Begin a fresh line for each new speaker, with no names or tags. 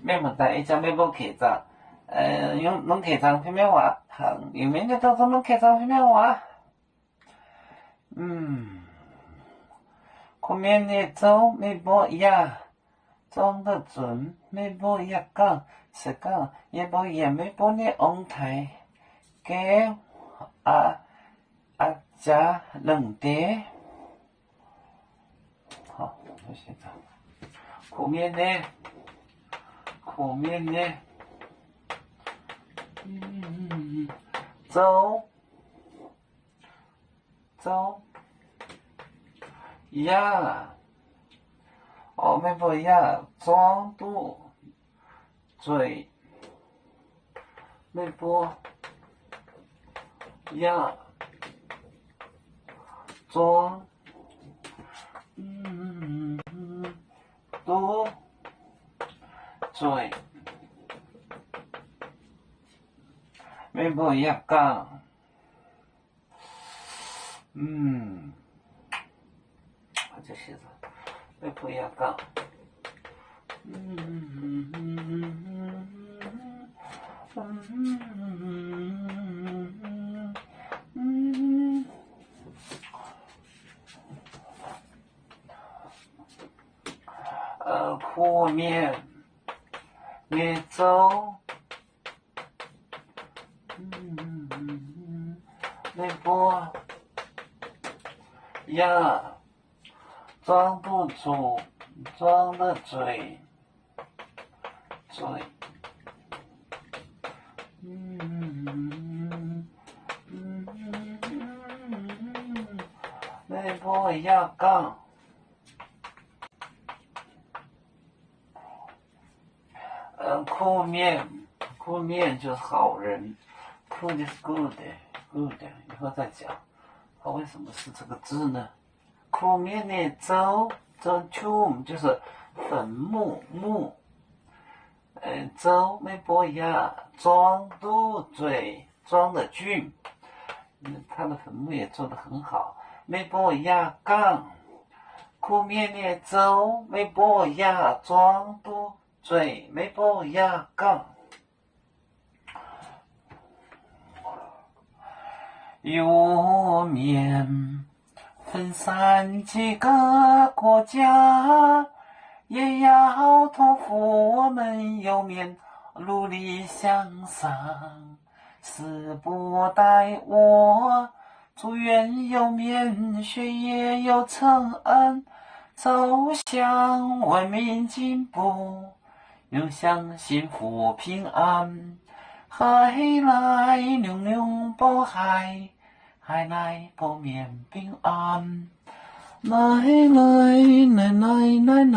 咩问题？伊只要要客栈，用侬客栈片面话，有面的当中侬客栈片面话，后面的走没无呀，装得准没无呀讲，是讲也无也没无的昂台，给加冷的，好，我写着，后面的。走呀，没不呀，装肚嘴，没不呀，装肚嘴，没不呀讲。我就写着，没不一样讲。后面没走，没不呀，装不住，装的嘴，没不呀讲。酷面就是好人，酷就是 good， 以后再讲。它为什么是这个字呢？酷面的走 tomb 就是坟墓墓，走没波呀，装肚嘴装的俊，他的坟墓也做得很好。没波呀杠，酷面的走没波呀，装肚嘴没波呀杠。有面分散几个国家，也要托付我们有面努力向上。死不待我，祝愿有面学业有成恩，走向文明进步，又向幸福平安。海来牛牛报海，海来报面平安。来来来来来来。